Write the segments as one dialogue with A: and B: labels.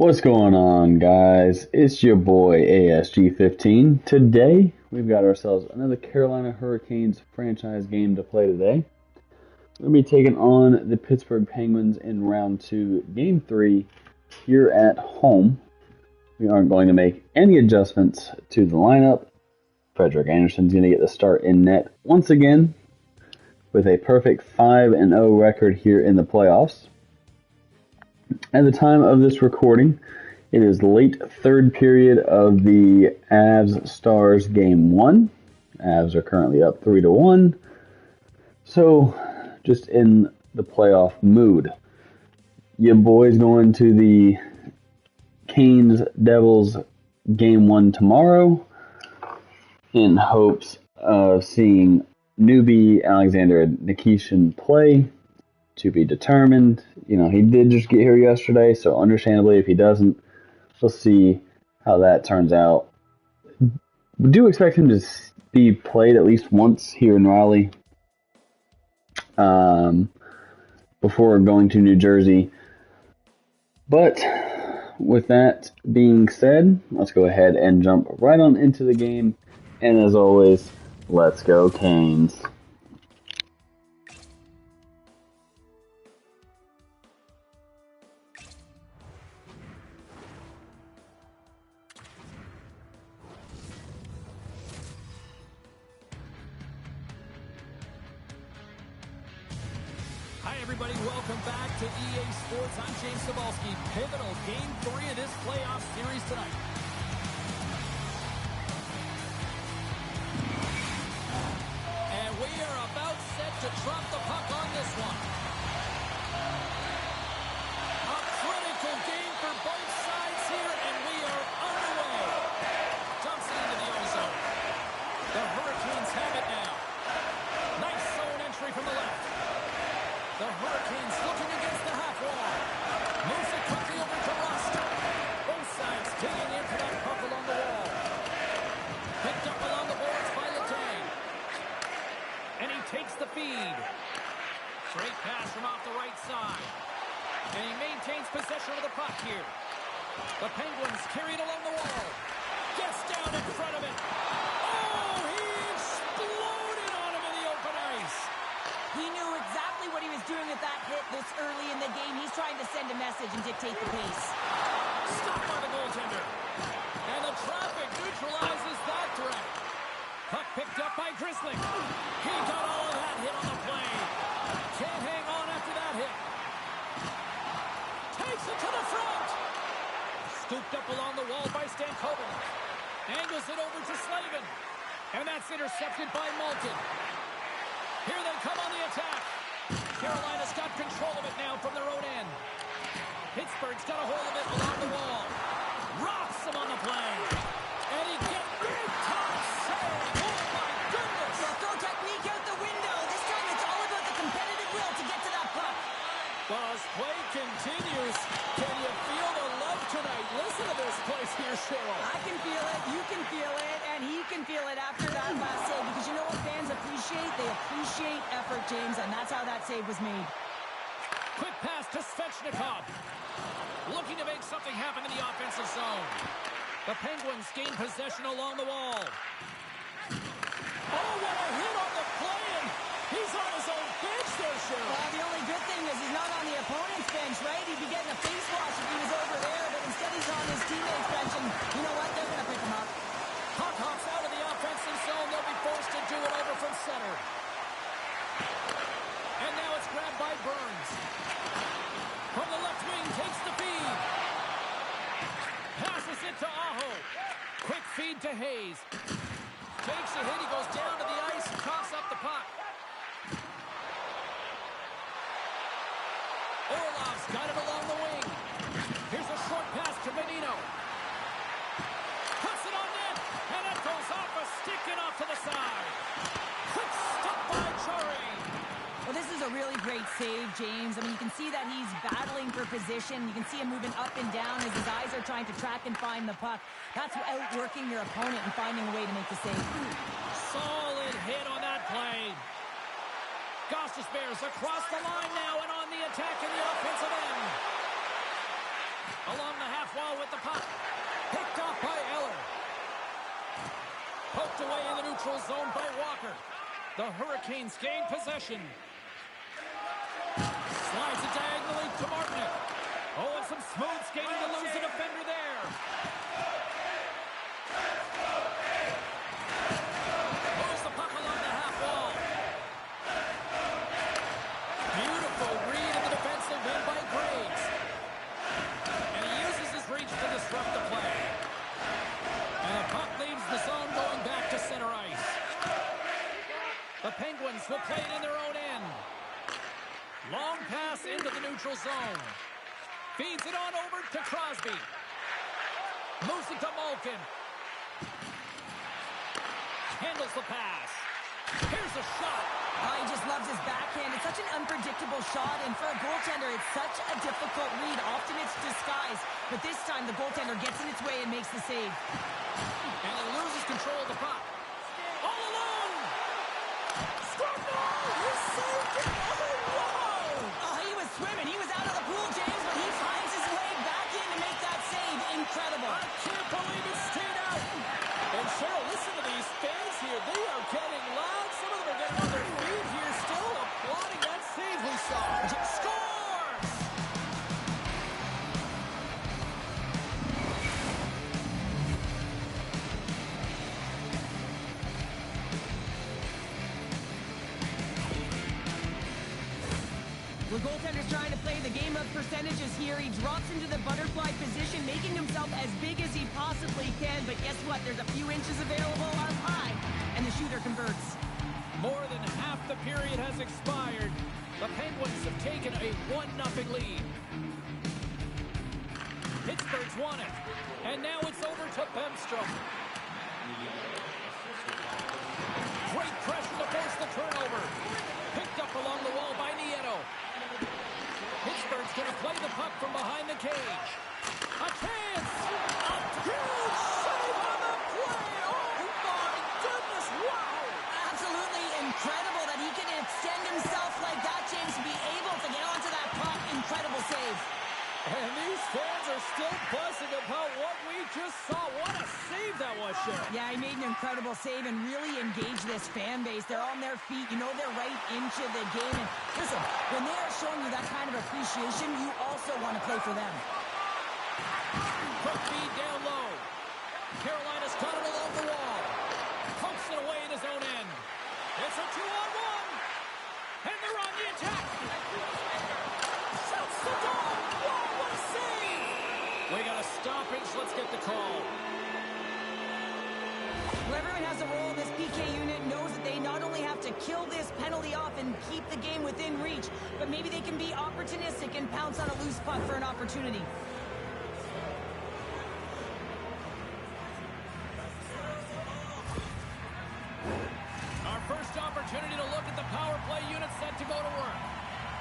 A: What's going on, guys? It's your boy ASG15. Today, we've got ourselves another Carolina Hurricanes franchise game to play today. We're going to be taking on the Pittsburgh Penguins in round 2, game 3, here at home. We aren't going to make any adjustments to the lineup. Frederik Andersen's going to get the start in net once again with a perfect 5-0 record here in the playoffs. At the time of this recording, it is late third period of the Avs-Stars game 1. Avs are currently up 3-1. So, just in the playoff mood. Your boy's going to the Canes-Devils game 1 tomorrow in hopes of seeing newbie Alexander Nikishin play. To be determined. You know, he did just get here yesterday, so understandably, if he doesn't, we'll see how that turns out. We do expect him to be played at least once here in Raleigh before going to New Jersey. But with that being said, let's go ahead and jump right on into the game. And as always, let's go Canes.
B: Hi everybody, welcome back to EA Sports. I'm James Cebulski. Pivotal game 3 of this playoff series tonight. And we are about set to drop the puck on this one. A critical game for both sides here, and we are underway. Dumps it into the ozone. The Hurricanes have it now. Nice zone entry from the left. The Hurricanes looking against the half wall. Moves it quickly over to Rust. Both sides digging in for that puck along the wall. Picked up along the boards by Letang. And he takes the feed. Straight pass from off the right side. And he maintains possession of the puck here. The Penguins carry it along the wall. Gets down in front of it. Oh, he exploded on him in the open ice.
C: He knew exactly what he was doing with that hit this early in the game. He's trying to send a message and dictate the pace.
B: Stopped by the goaltender. And the traffic neutralizes that threat. Puck picked up by Grizzly. He got all of that hit on the play. Can't hang on after that hit. Takes it to the front. Scooped up along the wall by Stankoven. Angles it over to Slavin. And that's intercepted by Malkin. Here they come on the attack. Carolina's got control of it now from their own end. Pittsburgh's got a hold of it along the wall. Rocks him on the play. And he gets big time save. Oh my goodness.
C: They'll throw technique out the window. This time it's all about the competitive will to get to that puck.
B: Well, as play continues, can you feel the love tonight? Listen to this place here, Cheryl.
C: I can feel it, you can feel it, and he can feel it after that last save. Because you know what fans appreciate? They appreciate effort, James, and that's how that save was made.
B: Quick pass to Svechnikov. Looking to make something happen in the offensive zone. The Penguins gain possession along the wall. Oh, what a hit on the play, and he's on his own bench there, Cheryl.
C: Well, the only good thing is he's not on the opponent's bench, right? He'd be getting a face wash if he was over there, but instead he's on his teammate's bench, and you know what? They're going to pick him up.
B: Puck hops out of the offensive zone. They'll be forced to do it over from center. And now it's grabbed by Burns. From the left wing, takes the feed. Passes it to Aho. Quick feed to Hayes. Takes a hit. He goes down to the ice and coughs up the puck. Orlov's got it along the wing. Here's a short pass to Menino. Puts it on net, and it goes off a stick and off to the side. Quick stop by Chari.
C: Well, this is a really great save, James. I mean, you can see that he's battling for position. You can see him moving up and down as his eyes are trying to track and find the puck. That's outworking your opponent and finding a way to make the save.
B: Solid hit on that play. Gostisbehere's across the line now and on the attack in the offensive end. Along the half wall with the puck. Picked off by Eller. Poked away in the neutral zone by Walker. The Hurricanes gain possession. Slides it diagonally to Martinick. Oh, and some smooth skating to lose the defender there. Moves the puck along the half wall. Beautiful read of the defensive end by Graves. And he uses his reach to disrupt the play. And the puck leaves the zone going back to center ice. The Penguins will play it in their own end. Long pass into the neutral zone. Feeds it on over to Crosby. Moves it to Malkin. Handles the pass. Here's a shot.
C: Oh, he just loves his backhand. It's such an unpredictable shot, and for a goaltender, it's such a difficult read. Often it's disguised, but this time the goaltender gets in its way and makes the save.
B: And he loses control of the puck. All alone!
C: Oh, he saved it! Oh, whoa! Oh, he was swimming. He was out of the pool, James, but he finds his way back in to make that save. Incredible.
B: I can't believe it stayed out. And Cheryl, listen to these fans here. They are getting loud. Some of them are getting on their feet here, still applauding that save we saw. Scores!
C: The goaltender's trying to play the game of percentages here. He drops into the butterfly position, making himself as big as he possibly can. But guess what? There's a few inches available up high, and the shooter converts.
B: More than half the period has expired. The Penguins have taken a 1-0 lead. Pittsburgh's won it. And now it's over to Bemstrom. Great pressure to force the turnover. Picked up along the wall by Nieto. Pittsburgh's going to play the puck from behind the cage. A chance! A huge save on the play! Oh my goodness, wow!
C: Absolutely incredible that he can extend himself like that, James, to be able to get onto that puck. Incredible save.
B: And these fans are still buzzing about what we just saw. What a save that was, Cheryl.
C: Yeah, he made an incredible save and really engaged this fan base. They're on their feet. You know they're right into the game. And listen, when they are showing you that kind of appreciation, you also want to play for them.
B: Quick feed down low. Carolina's got it along the wall. Pokes it away in his own end. It's a 2-on-1. And they're on the attack. Shoots the goal. Whoa, what a save. We got a stoppage. Let's get the call.
C: Well, everyone has a role in this PK unit, knows that they not only have to kill this penalty off and keep the game within reach, but maybe they can be opportunistic and pounce on a loose puck for an opportunity.
B: Our first opportunity to look at the power play unit set to go to work.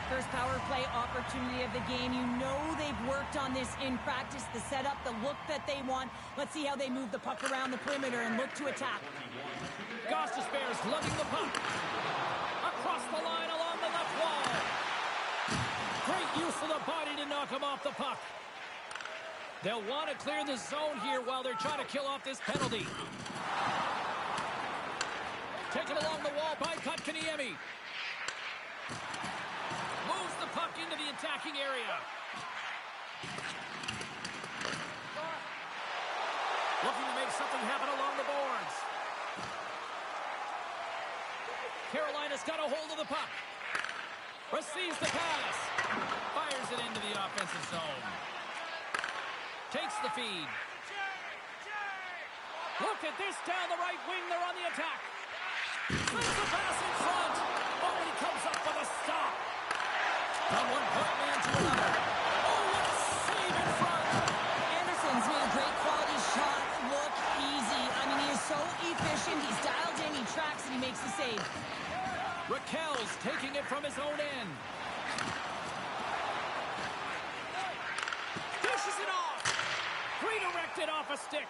C: First power play opportunity of the game. You know they've worked on this in practice, the setup, the look that they want. Let's see how they move the puck around the perimeter and look to attack.
B: Gostisbehere's lugging the puck. Across the line along the left wall. Great use of the body to knock him off the puck. They'll want to clear the zone here while they're trying to kill off this penalty. Taken along the wall by Kotkaniemi. Moves the puck into the attacking area. Looking to make something happen along the boards. Carolina's got a hold of the puck. Receives the pass. Fires it into the offensive zone. Takes the feed. Look at this down the right wing. They're on the attack. Sends the pass in front. Oh, and he comes up with a stop. From one point man to another. Oh, what a save in front.
C: Anderson's made a great quality shot look easy. I mean, he is so efficient. He's dialed in, he tracks, and he makes the save.
B: Raquel's taking it from his own end. Dishes it off. Redirected off a stick.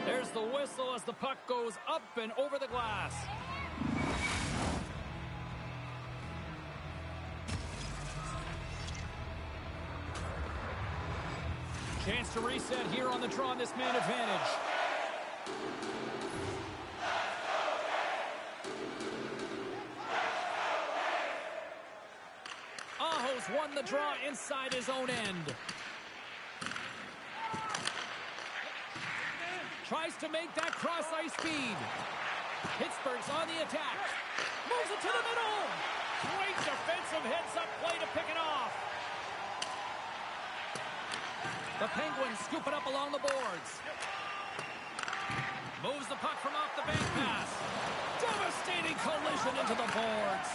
B: There's the whistle as the puck goes up and over the glass. to reset here on the draw on this man advantage. Aho's won the draw inside his own end. Tries to make that cross-ice feed. Pittsburgh's on the attack. Moves it to the middle. Great defensive heads-up play to pick it off. The Penguins scoop it up along the boards. Moves the puck from off the bank pass. Devastating collision into the boards.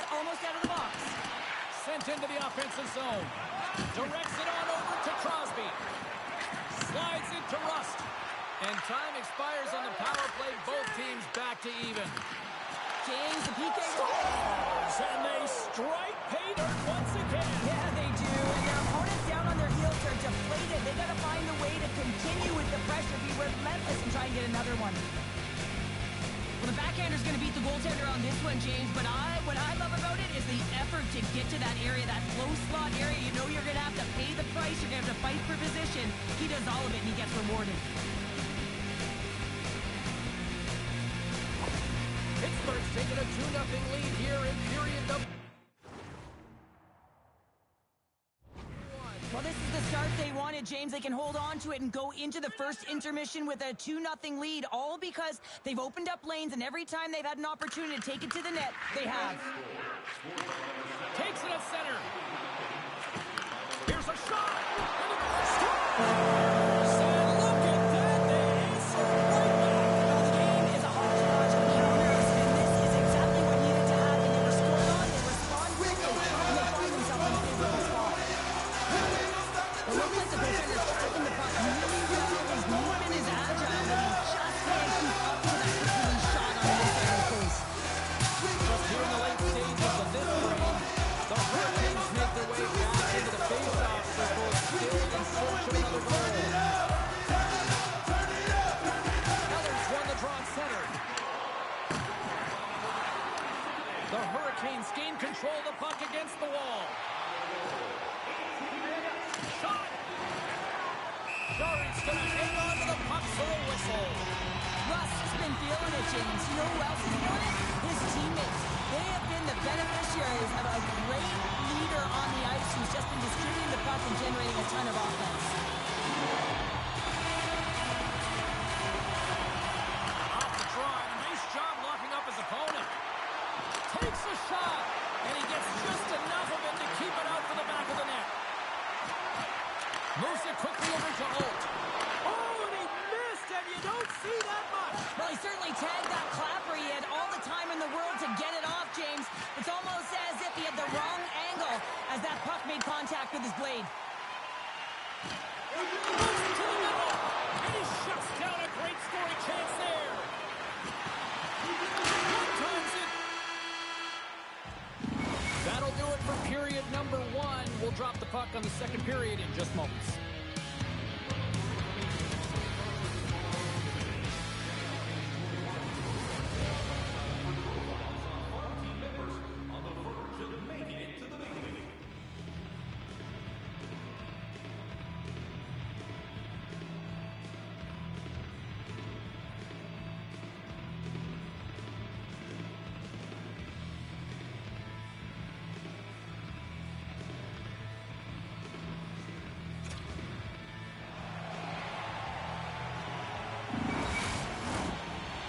C: Almost out of the box.
B: Sent into the offensive zone. Directs it on over to Crosby. Slides it to Rust. And time expires on the power play. Both teams back to even.
C: James, the PK
B: scores, and they strike pay dirt once again.
C: Yeah, they do. And their opponents down on their heels are deflated. They got to find a way to continue with the pressure, be relentless, and try and get another one. Well, the backhander's going to beat the goaltender on this one, James, but what I love about it is the effort to get to that area, that close slot area. You know you're going to have to pay the price. You're going to have to fight for position. He does all of it, and he gets rewarded.
B: Pittsburgh's taking a 2-0 lead here in period number 1.
C: Well, this is the start they wanted, James. They can hold on to it and go into the first intermission with a 2-0 lead, all because they've opened up lanes, and every time they've had an opportunity to take it to the net, they have.
B: Takes it at center. Here's a shot. And look at that. They answer right back.
C: Well, the game is a hodgepodge of counters, and this is exactly what needed to happen. They were scored on, they respond quickly, and they find themselves in a favorable spot. It looks like the goaltender's tracking the puck really well. His movement is agile, but he just can't keep up to that quickly shot on this side of the face.
B: Just here in the late stages of this frame, the Hurricanes make their way back into the face-off circle, still in search of another goal. Eller's won the draw at center. The Hurricanes gain control of the puck against the wall. Shot! Jarry's gonna hang on to the puck for a whistle.
C: Russ has been feeling it, James. You know who else is feeling it? His teammates. They have been the beneficiaries of a great leader on the ice who's just been distributing the puck and generating a ton of offense.
B: Off the draw, and a nice job locking up his opponent. Takes a shot, and he gets just enough of it to keep it out for the back of the net. Moves it quickly over to Holt. Oh, and he missed, and you don't see that much.
C: Well, he certainly tagged that clapper. He had all the time in the world to get it off, James. It's almost as if he had the wrong angle as that puck made contact with his blade.
B: Moves it to the middle, and he shuts down a great scoring chance there. One times it. That'll do it for period number 1. We'll drop the puck on the second period in just moments.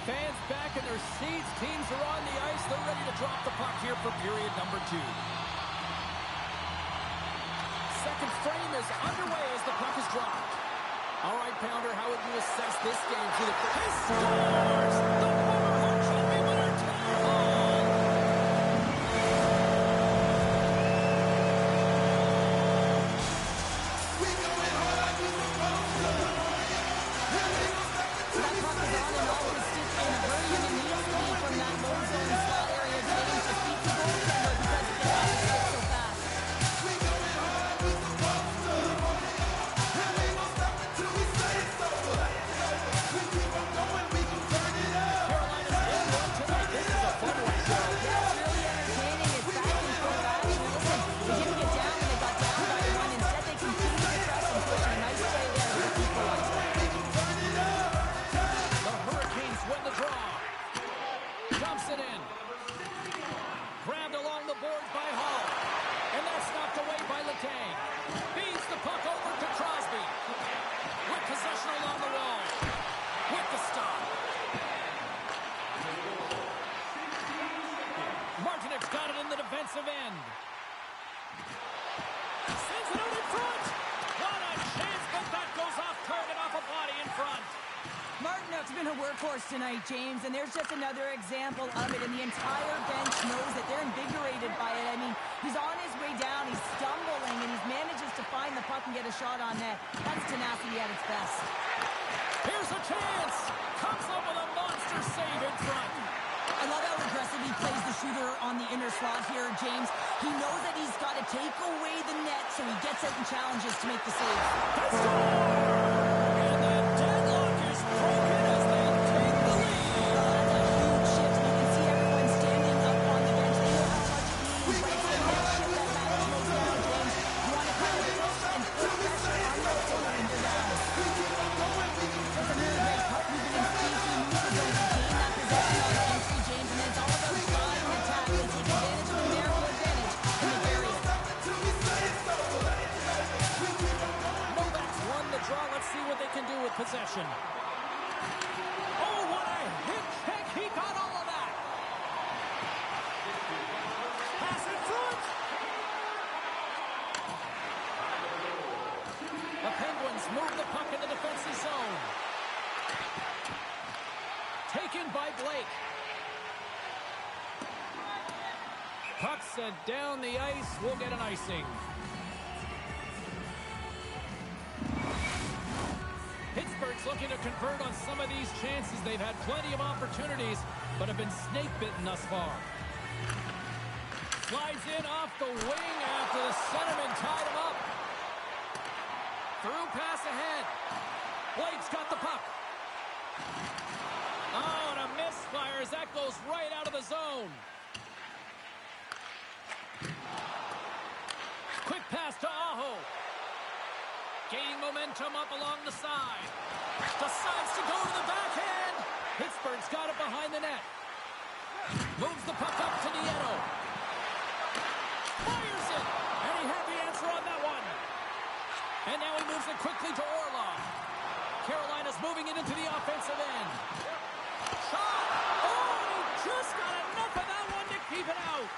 B: Fans back in their seats. Teams are on the ice. They're ready to drop the puck here for period number 2. Second frame is underway as the puck is dropped. All right, Pounder, how would you assess this game through the first? He scores! The former home trophy winner, Taylor Hall! Carolina's in one tonight. This is a fun one, Joe.
C: workhorse tonight, James, and there's just another example of it, and the entire bench knows that they're invigorated by it. I mean, he's on his way down, he's stumbling, and he manages to find the puck and get a shot on net. That's tenacity at its best.
B: Here's a chance. Comes up with a monster save in front.
C: I love how aggressive he plays the shooter on the inner slot here, James. He knows that he's got to take away the net, so he gets out and challenges to make the save.
B: They score! And the deadlock is broken as they take the lead.
C: That's a huge shift, and you can see everyone standing up on the bench. They know how much it means right for the next shift that matters most now, James. You want to kind of push and put pressure on your opponent when you're down. It's a really great puck moving and speed. He moves his own to gain that possession on the entry, James, and then it's all about shot and attack. They take advantage of the narrow advantage in the area.
B: Novak's won the draw. Let's see what they can do with possession. Oh, what a hit check. He got all of that. Pass in front. The Penguins move the puck in the defensive zone. Taken by Blake. Puck sent down the ice. We'll get an icing. Pittsburgh's looking to convert on some of these chances. They've had plenty of opportunities, but have been snake-bitten thus far. Slides in off the wing after the centerman tied him up. Through pass ahead. Blake's got the puck. Oh, and a misfire as that goes right out of the zone. Quick pass to Aho. Gaining momentum up along the side. Decides to go to the backhand. Pittsburgh's got it behind the net. Moves the puck up to Nieto. Fires it. And he had the answer on that one. And now he moves it quickly to Orlov. Carolina's moving it into the offensive end. Shot. Oh, he just got enough of that one to keep it out.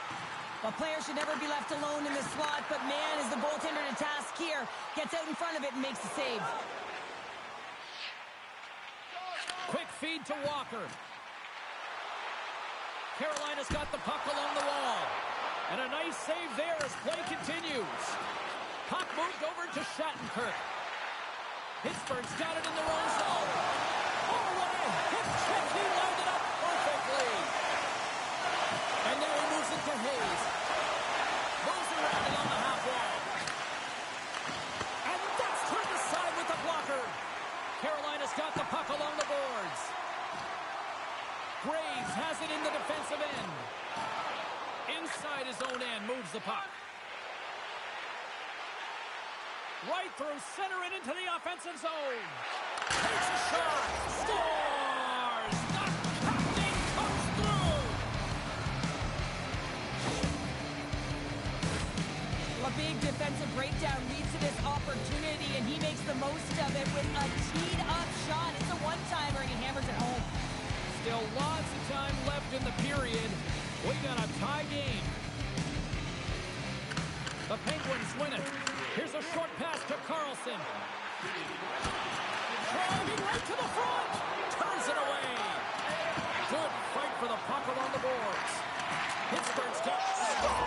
C: A player should never be left alone in the slot, but man, is the goaltender to task here. Gets out in front of it and makes the save.
B: Quick feed to Walker. Carolina's got the puck along the wall. And a nice save there as play continues. Puck moved over to Shattenkirk. Pittsburgh's got it in their own zone. Oh, what a hip check. He lined it up perfectly. And now he moves it to Hayes. Moves it around along the half wall. And that's turned aside with the blocker. Carolina's got the puck along the boards. Graves has it in the defensive end. Inside his own end, moves the puck. Right through center and into the offensive zone. Takes a shot. Scores! The captain comes through!
C: A big defensive breakdown leads to this opportunity, and he makes the most of it with a teed-up shot. It's a one-timer, and he hammers it home.
B: Still lots of time left in the period. We got a tie game. The Penguins win it. Here's a short pass to Carlson. Driving right to the front. Turns it away. Good fight for the puck along the boards. Pittsburgh's got scores.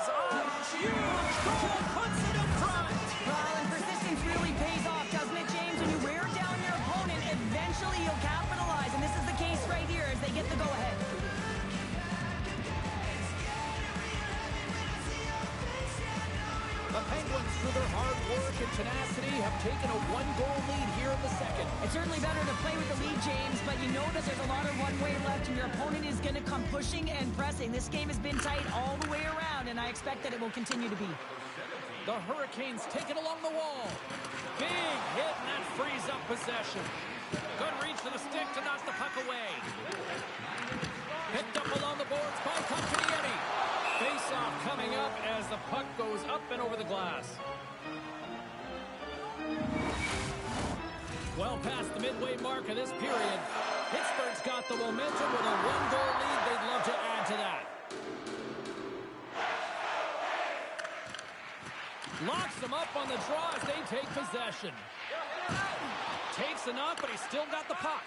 B: A huge goal puts it in front.
C: Well, and persistence really pays off, doesn't it, James? When you wear down your opponent, eventually you'll capitalize, and this is the case right here as they get the go-ahead.
B: The Penguins, through their hard work and tenacity, have taken a one-goal lead here in the second.
C: It's certainly better to play with the lead, James, but you know that there's a lot of one-way left, and your opponent is going to come pushing and pressing. This game has been tight all the way around, and I expect that it will continue to be.
B: The Hurricanes take it along the wall. Big hit, and that frees up possession. Good reach to the stick to knock the puck away. Picked up along the boards by Continieri. Face-off coming up as the puck goes up and over the glass. Well past the midway mark of this period, Pittsburgh's got the momentum with a one-goal lead. They'd love to add to that. Locks them up on the draw as they take possession. Takes enough, but he's still got the puck.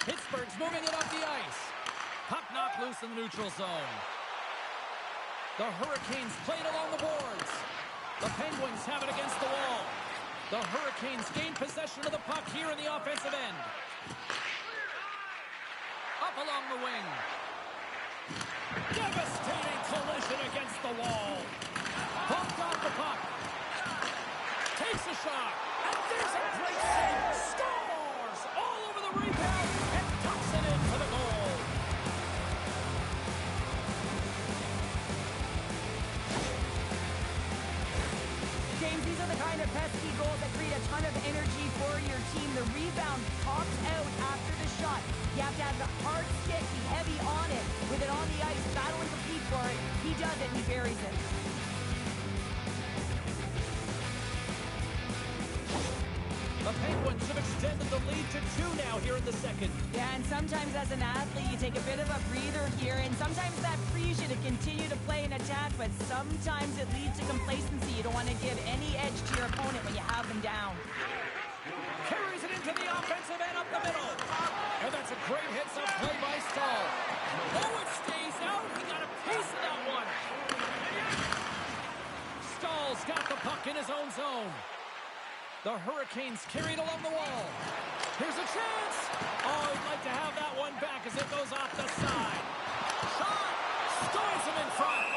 B: Pittsburgh's moving it up the ice. Puck knocked loose in the neutral zone. The Hurricanes played along the boards. The Penguins have it against the wall. The Hurricanes gain possession of the puck here in the offensive end. Up along the wing. Devastating collision against the wall. Bumped off the puck. Takes a shot. And there's a great save. Scores! All over the rebound and dumps it in for the goal.
C: James, these are the kind of pesky goals that create a ton of energy for your team. The rebound pops out after the shot. You have to have the hard stick, be heavy on it, with it on the ice, battle and compete for it. He does it, and he buries it.
B: The Penguins have extended the lead to 2 now here in the second.
C: Yeah, and sometimes as an athlete, you take a bit of a breather here, and sometimes that frees you to continue to play and attack, but sometimes it leads to complacency. You don't want to give any edge to your opponent when you have them down.
B: Carries it into the offensive end up the middle. And that's a great hits-up play by Stahl. Oh, it stays out. He got a piece of that one. Stahl's got the puck in his own zone. The Hurricanes carried along the wall. Here's a chance. Oh, he'd like to have that one back as it goes off the side. Shot. Stoys him in front.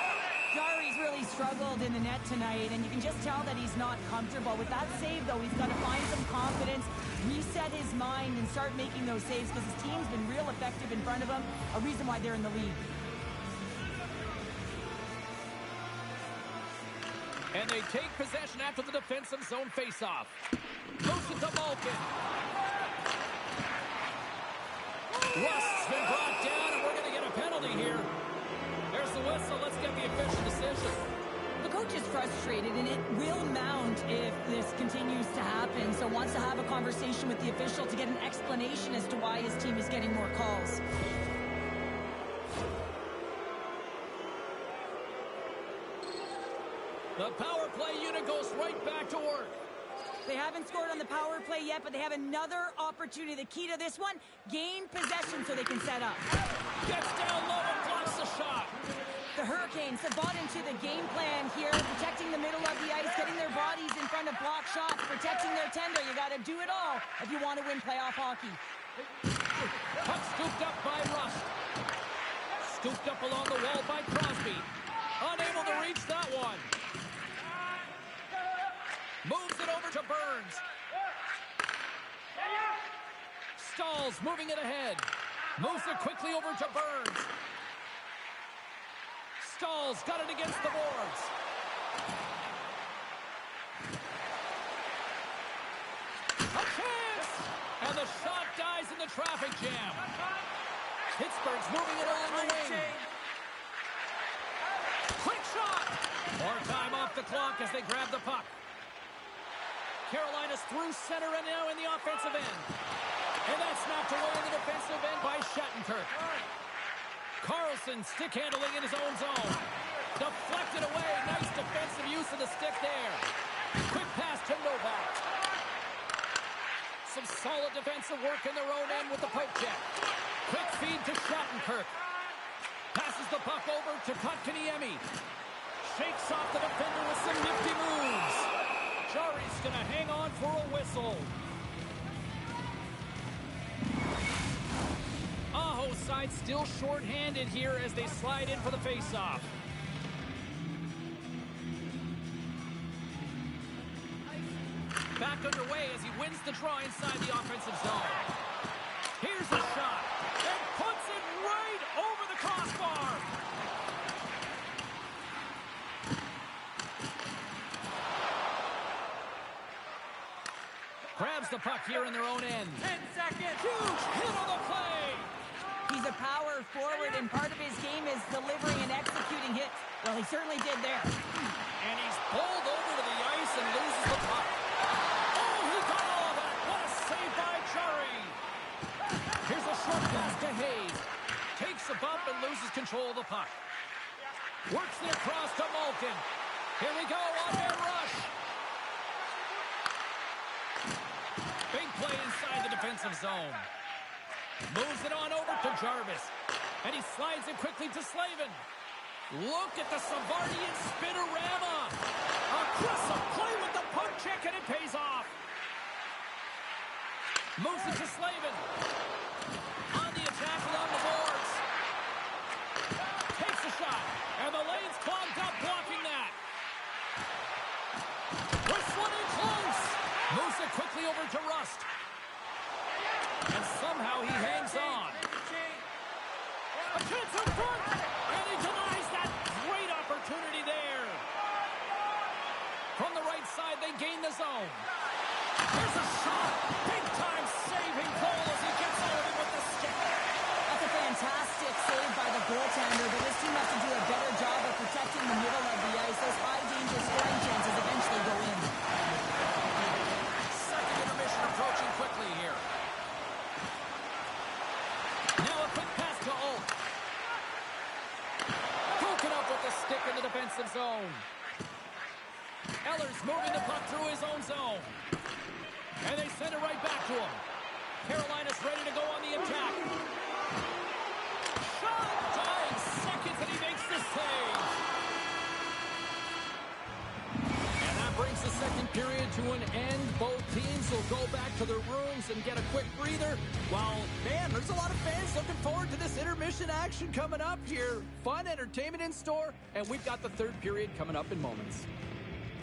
C: Jari's really struggled in the net tonight, and you can just tell that he's not comfortable. With that save, though, he's got to find some confidence, reset his mind, and start making those saves because his team's been real effective in front of him, a reason why they're in the lead.
B: And they take possession after the defensive zone faceoff. Goes it to Malkin. Rust's been brought down, and we're going to get a penalty here. There's the whistle. Let's get the official decision.
C: The coach is frustrated, and it will mount if this continues to happen, so wants to have a conversation with the official to get an explanation as to why his team is getting more calls.
B: The power play unit goes right back to work.
C: They haven't scored on the power play yet, but they have another opportunity. The key to this one, gain possession so they can set up.
B: Gets down low and blocks the shot.
C: The Hurricanes have bought into the game plan here, protecting the middle of the ice, getting their bodies in front of block shots, protecting their tender. You got to do it all if you want to win playoff hockey.
B: Puck scooped up by Rust. Scooped up along the wall by Crosby. Unable to reach that one. Moves it over to Burns. Stahl's moving it ahead. Moves it quickly over to Burns. Stahl's got it against the boards. A chance! And the shot dies in the traffic jam. Pittsburgh's moving it along the wing. Quick shot! More time off the clock as they grab the puck. Carolina's through center and now in the offensive end. And that's knocked away in the defensive end by Shattenkirk. Carlson stick handling in his own zone. Deflected away. Nice defensive use of the stick there. Quick pass to Novak. Some solid defensive work in their own end with the poke check. Quick feed to Shattenkirk. Passes the puck over to Kotkaniemi. Shakes off the defender with some nifty moves. Jari's going to hang on for a whistle. Aho's side still short-handed here as they slide in for the face-off. Back underway as he wins the draw inside the offensive zone. Here's a shot. And puts it right over the crossbar. Grabs the puck here in their own end. 10 seconds. Huge hit on the play.
C: He's a power forward, and part of his game is delivering and executing hits. Well, he certainly did there.
B: And he's pulled over to the ice and loses the puck. Oh, he got all of that. What a save by Jari. Here's a short pass to Hayes. Takes a bump and loses control of the puck. Works it across to Malkin. Here we go, one-man rush. defensive zone. Moves it on over to Jarvis. And he slides it quickly to Slavin. Look at the Savardian spinorama. Aggressive play with the puck check, and it pays off. Moves it to Slavin. On the attack along the boards. Takes a shot. And the lane's clogged up, blocking that. This one in close. Moves it quickly over to Rust. And somehow he hangs on. A chance in front. And he denies that great opportunity there. From the right side, they gain the zone. Here's a shot. Big-time saving goal as he gets out of it with the stick.
C: That's a fantastic save by the goaltender, but this team has to do a better job of protecting the middle of the ice. Those high-danger scoring chances eventually go in.
B: Second intermission approaching quickly here. Now a quick pass to Oak. Broken up with the stick in the defensive zone. Eller's moving the puck through his own zone. And they send it right back to him. Carolina's ready to go on the attack. Shot! Dying seconds, and he makes the save. And that brings the second period to an end. Both teams will go back to their rooms and get a quick breather. While, man, there's a lot of fans looking forward to this intermission action coming up here. Fun entertainment in store, and we've got the third period coming up in moments.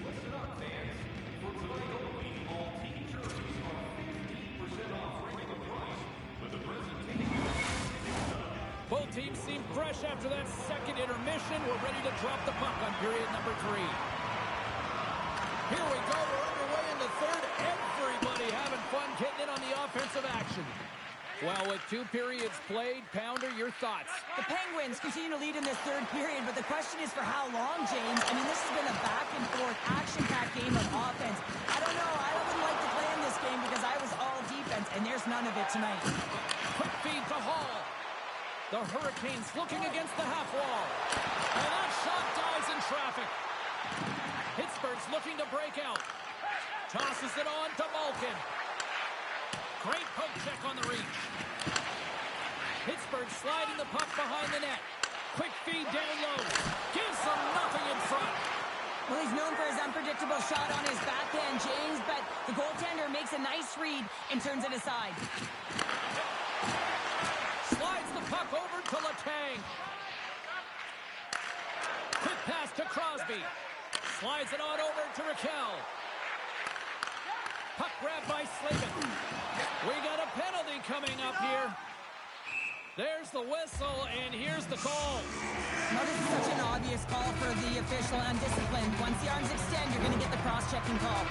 D: Listen up, fans. For tonight only, all team jerseys are 15% off regular price with the presentation.
B: Both teams seem fresh after that second intermission. We're ready to drop the puck on period number 3. Here we go. We're underway in the third. Everybody having fun getting in on the offensive action. Well, with 2 periods played, Pounder, your thoughts?
C: The Penguins continue to lead in this third period, but the question is for how long, James? I mean, this has been a back-and-forth, action-packed game of offense. I don't know. I wouldn't like to play in this game because I was all defense, and there's none of it tonight.
B: Quick feed to Hall. The Hurricanes looking against the half wall. And that shot dies in traffic. Pittsburgh's looking to break out. Tosses it on to Malkin. Great poke check on the reach. Pittsburgh sliding the puck behind the net. Quick feed down low. Gives them nothing in front.
C: Well, he's known for his unpredictable shot on his backhand, James, but the goaltender makes a nice read and turns it aside.
B: Slides the puck over to Letang. Quick pass to Crosby. Slides it on over to Raquel. Puck grabbed by Slavin. We got a penalty coming up here. There's the whistle, and here's the call.
C: Now, this is such an obvious call for the official undisciplined. Once the arms extend, you're going to get the cross-checking call.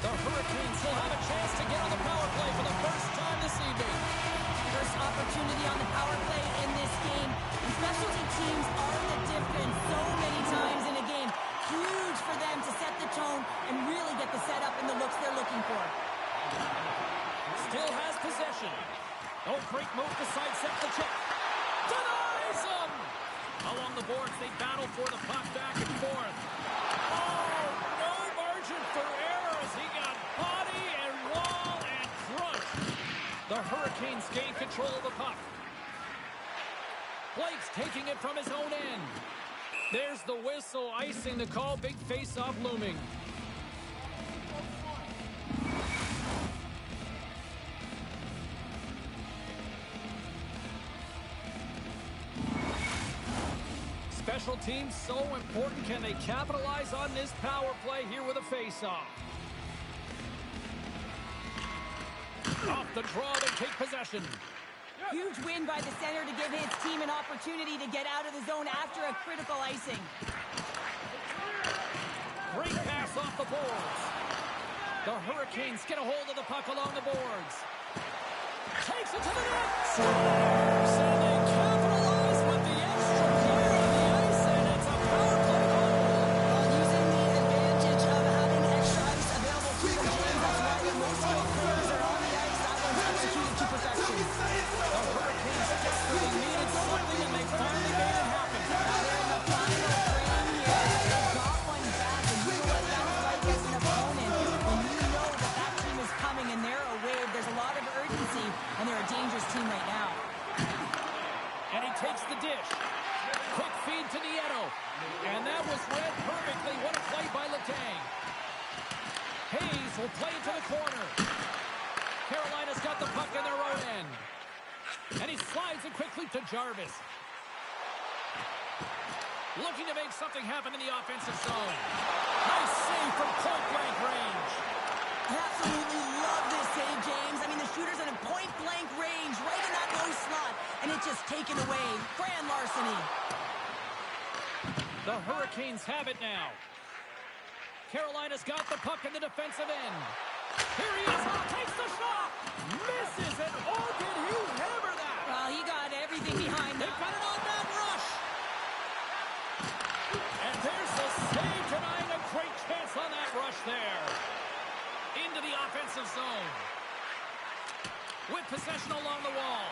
B: The Hurricanes will have a chance to get on the power play for the first time this evening.
C: First opportunity on the power play in this game. And specialty teams are the difference so many times in a game. Huge for them to set the tone and really get the setup and the looks they're looking for.
B: Still has possession. Oh, great move to sidestep the check. Denies him! Along the boards, they battle for the puck back and forth. Oh, no margin for error as he got body and wall and crushed. The Hurricanes gain control of the puck. Blake's taking it from his own end. There's the whistle, icing the call. Big face-off looming. Special teams so important. Can they capitalize on this power play here with a face-off? Off the draw, they take possession.
C: Huge win by the center to give his team an opportunity to get out of the zone after a critical icing.
B: Great pass off the boards. The Hurricanes get a hold of the puck along the boards. Takes it to the net. Scores! And they capitalize with the extra player on the ice, and it's a power play goal.
C: While using the advantage of having extra ice available to the team, that's why the most skilled players are on the ice. That one's executed to perfection.
B: This will play into the corner. Carolina's got the puck in their own end. And he slides it quickly to Jarvis. Looking to make something happen in the offensive zone. Nice save from point-blank range.
C: I absolutely love this save, James. I mean, the shooter's in a point-blank range, right in that low slot, and it's just taken away. Grand larceny.
B: The Hurricanes have it now. Carolina's got the puck in the defensive end. Here he is. Takes the shot. Misses it. Oh, did he hammer that?
C: Well, he got everything behind
B: They
C: him.
B: got it on that rush. And there's the save, denying a great chance on that rush there. Into the offensive zone. With possession along the wall.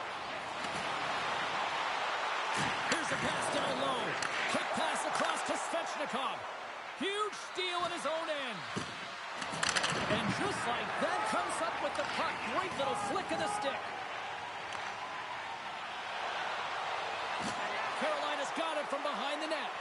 B: Here's a pass down low. Quick pass across to Svechnikov. Huge steal in his own end. And just like that, comes up with the puck. Great little flick of the stick. Carolina's got it from behind the net.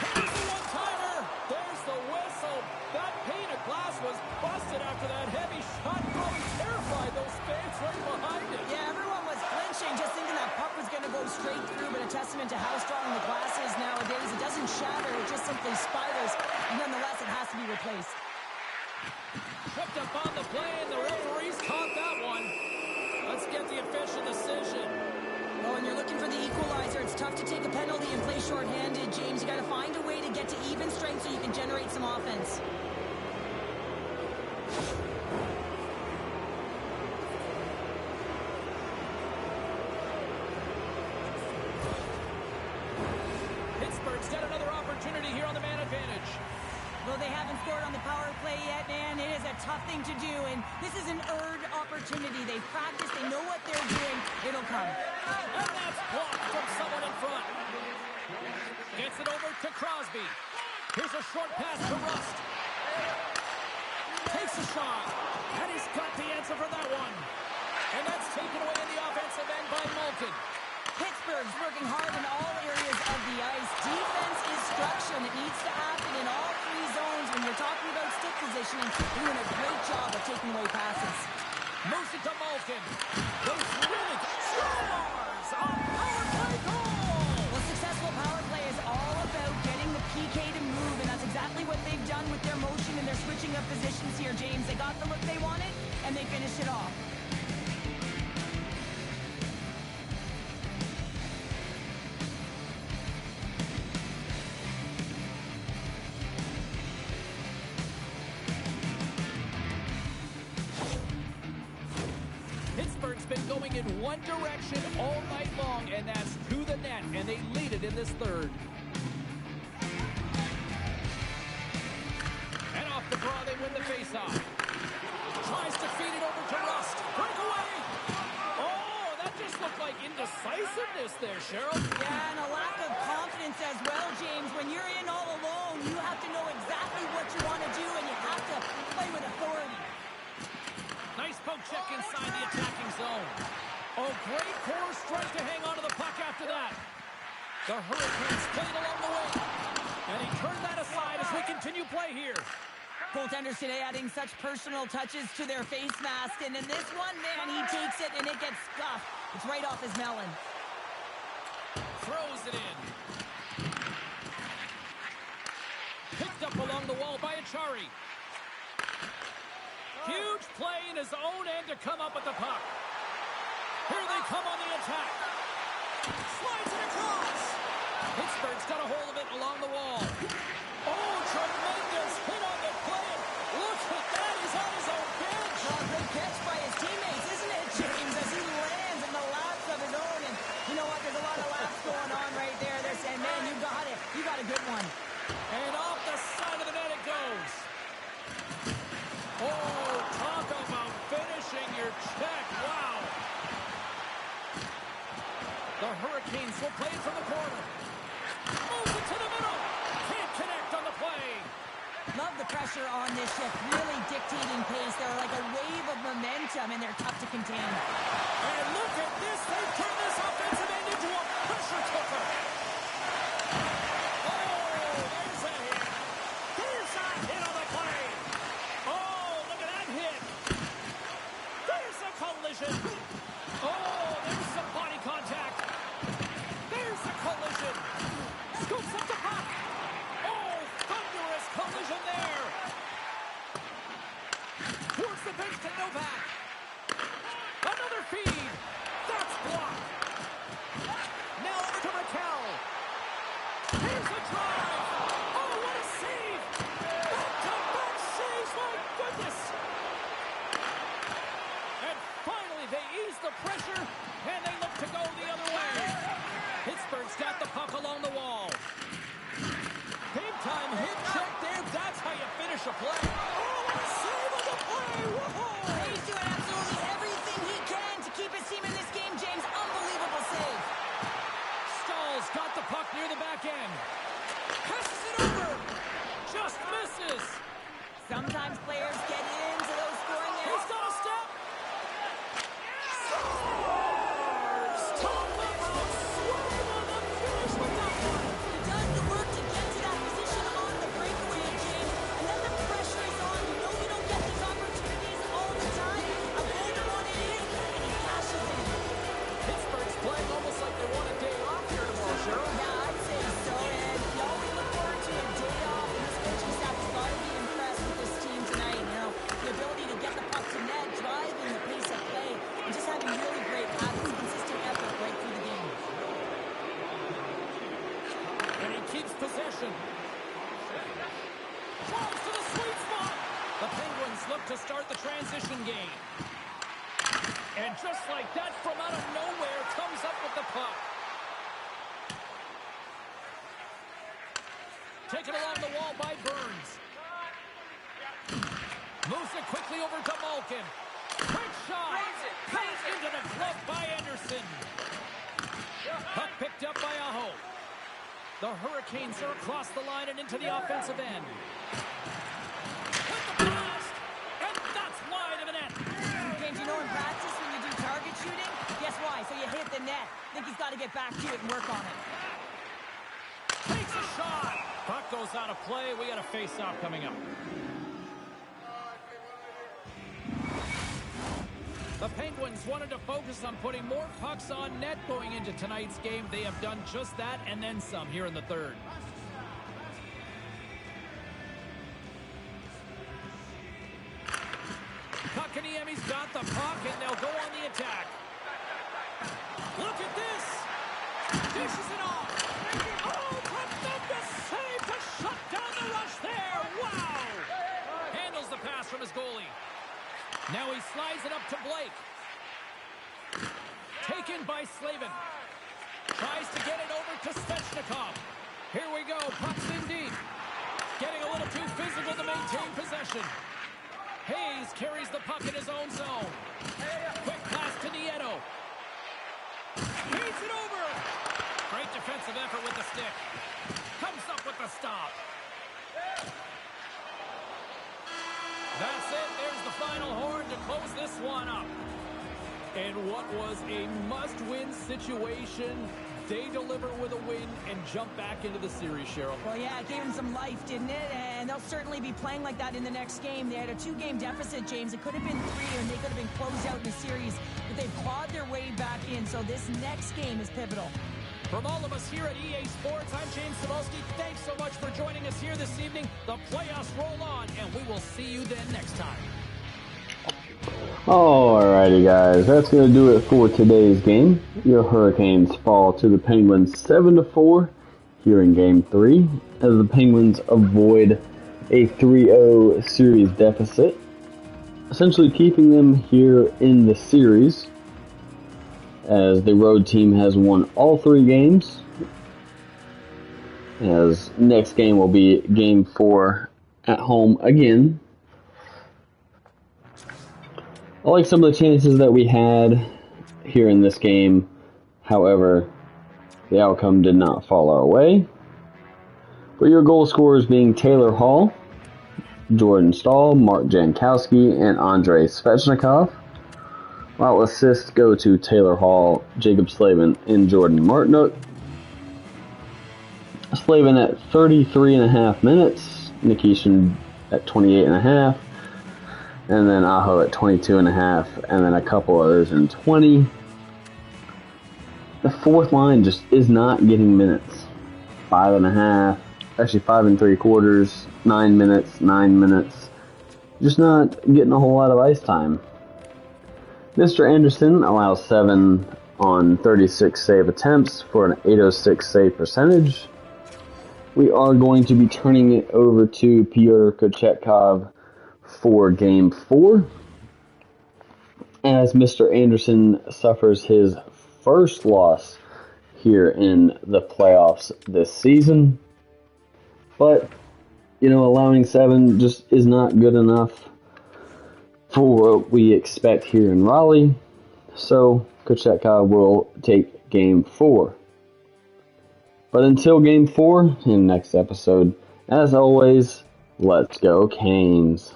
B: Here's the one-timer. There's the whistle. That pane of glass was busted after that heavy shot. Probably terrified those fans right behind it.
C: Yeah, everyone was flinching, just thinking that puck was going to go straight through, but a testament to how strong the glass is nowadays. It doesn't shatter, it just simply spirals. Nonetheless, it has to be replaced.
B: Tripped up on the play, and the referees caught that one. Let's get the official decision.
C: Oh, and you're looking for the equalizer. It's tough to take a penalty and play shorthanded, James. You got to find a way to get to even strength so you can generate some offense.
B: Pittsburgh's got another opportunity here on the man advantage.
C: Well, they haven't scored on the power play yet, man. It is a tough thing to do, and this is an earned opportunity. They've practiced. They know what they're doing. It'll come.
B: And that's blocked from someone in front. Gets it over to Crosby. Here's a short pass to Rust. Takes a shot. And he's got the answer for that one. And that's taken away in the offensive end by Malkin.
C: Pittsburgh's working hard in all areas of the ice. Defense is structure, and it needs to happen in all three zones. When you're talking about stick positioning, they're doing a great job of taking away passes.
B: Moves it to Malkin. Those really scores on power play goal.
C: Well, successful power play is all about getting the PK to move, and that's exactly what they've done with their motion and their switching of positions here, James. They got the look they wanted, and they finished it off.
B: Pittsburgh's been going in one direction all night long, and that's to the net, and they lead it in this third. And off the draw, they win the faceoff. Tries to feed it over to Rust. Breakaway! Oh, that just looked like indecisiveness there, Cheryl.
C: Yeah, and a lack of confidence as well, James. When you're in all alone, you have to know exactly what you want to do, and you have to play with authority.
B: Nice poke check inside the attacking zone. Oh, great core strike to hang onto the puck after that. The Hurricanes played along the way. And he turned that aside as we continue play here.
C: Goaltenders today adding such personal touches to their face mask. And in this one, man, he takes it and it gets scuffed. It's right off his melon.
B: Throws it in. Picked up along the wall by Achari. Huge play in his own end to come up with the puck. Here they come on the attack. Slides it across. Pittsburgh's got a hold of it along the wall. Oh, tremendous hit on the play. Look at that. He's on his own bench.
C: Oh, good catch by his teammates, isn't it, James? As he lands in the laps of his own. And you know what? There's a lot of laps going on right there. They're saying, man, you got it. You got a good one.
B: And off the side of the net it goes. Oh, talk about finishing your check. Wow. The Hurricanes will play it from the corner. Moves it to the middle. Can't connect on the play.
C: Love the pressure on this shift. Really dictating pace. They're like a wave of momentum, and they're tough to contain.
B: And look at this. They've turned this offensive end into a pressure cooker. Oh, there's a hit. There's a hit on the play. Oh, collision. Oh, there's some body contact. There's a collision. Scoops up the puck. Oh, thunderous collision there. Towards the bench to Novak. Another feed. That's blocked. Now over to Raquel. Here's a drive. Oh, what a save. Back-to-back saves. My goodness. And finally, they ease the pressure, and they look to go the other way. Pittsburgh's got the puck along the wall. Big-time hit check there. That's how you finish a play. Oh, what a save on the play. Whoa.
C: He's doing absolutely everything he can to keep his team in this game, James. Unbelievable save.
B: Stahl's got the puck near the back end. Passes it over. Just misses.
C: Sometimes players get into those scoring areas.
B: He's got a step. Scores! Talk about swerve on the finish with that one.
C: He does the work to get to that position on the breakaway, James. And then the pressure is on. You know we don't get these opportunities all the time. A golden one it is, and he cashes in.
B: Pittsburgh's playing almost like they want a day off here tomorrow, Cheryl.
C: Yeah, I'd say so. And you always look forward to a day off. And this coaching staff has got to be impressed with this team tonight. You know, the ability to get the puck to net, driving the pace of play, and just having really great habits, consistent effort right through the game.
B: And he keeps possession. Falls to the sweet spot. The Penguins look to start the transition game. And just like that, from out of nowhere, comes up with the puck. Taken along the wall by Burns. Moves it quickly over to Malkin. Quick shot. Comes into the glove by Anderson. Puck picked up by Aho. The Hurricanes are across the line and into the offensive end. With the blast. And that's wide of the net.
C: James, you know in practice when you do target shooting, guess why? So you hit the net. Think he's got to get back to it and work on it.
B: Takes a shot. Puck goes out of play. We got a face-off coming up. The Penguins wanted to focus on putting more pucks on net going into tonight's game. They have done just that and then some here in the third. Kotkaniemi's got the puck, and they'll go on the attack. Look at this. Dishes it off. Oh, tremendous save to shut down the rush there. Wow. Handles the pass from his goalie. Now he slides it up to Blake. Taken by Slavin. Tries to get it over to Svechnikov. Here we go. Puck's in deep. Getting a little too physical to maintain possession. Hayes carries the puck in his own zone. Quick pass to Nieto. Feeds it over. Great defensive effort with the stick. Comes up with the stop. That's it. There's the final horn to close this one up. And what was a must-win situation, they deliver with a win and jump back into the series, Cheryl.
C: Well, yeah, it gave him some life, didn't it? And they'll certainly be playing like that in the next game. They had a 2-game deficit, James. It could have been 3, and they could have been closed out in the series. But they've clawed their way back in, so this next game is pivotal.
B: From all of us here at EA Sports, I'm James Cebulski. Thanks so much for joining us here this evening. The playoffs roll on, and we will see you then next time.
A: Alrighty guys, that's going to do it for today's game. Your Hurricanes fall to the Penguins 7-4 here in Game 3 as the Penguins avoid a 3-0 series deficit, essentially keeping them here in the series as the road team has won all 3 games. As next game will be Game 4 at home again. I like some of the chances that we had here in this game. However, the outcome did not fall our way. But your goal scorers being Taylor Hall, Jordan Stahl, Mark Jankowski, and Andrei Svechnikov. While assists go to Taylor Hall, Jacob Slavin, and Jordan Martinook. Slavin at 33.5 minutes, Nikishin at 28.5. and then Aho at 22.5, and then a couple others in 20. The fourth line just is not getting minutes. 5.5, actually 5 3/4, 9 minutes, 9 minutes. Just not getting a whole lot of ice time. Mr. Anderson allows 7 on 36 save attempts for an .806 save percentage. We are going to be turning it over to Pyotr Kochetkov for Game 4, as Mr. Anderson suffers his first loss here in the playoffs this season. But, allowing 7 just is not good enough for what we expect here in Raleigh. So Kochetkov will take Game 4. But until Game 4, in next episode, as always, let's go Canes.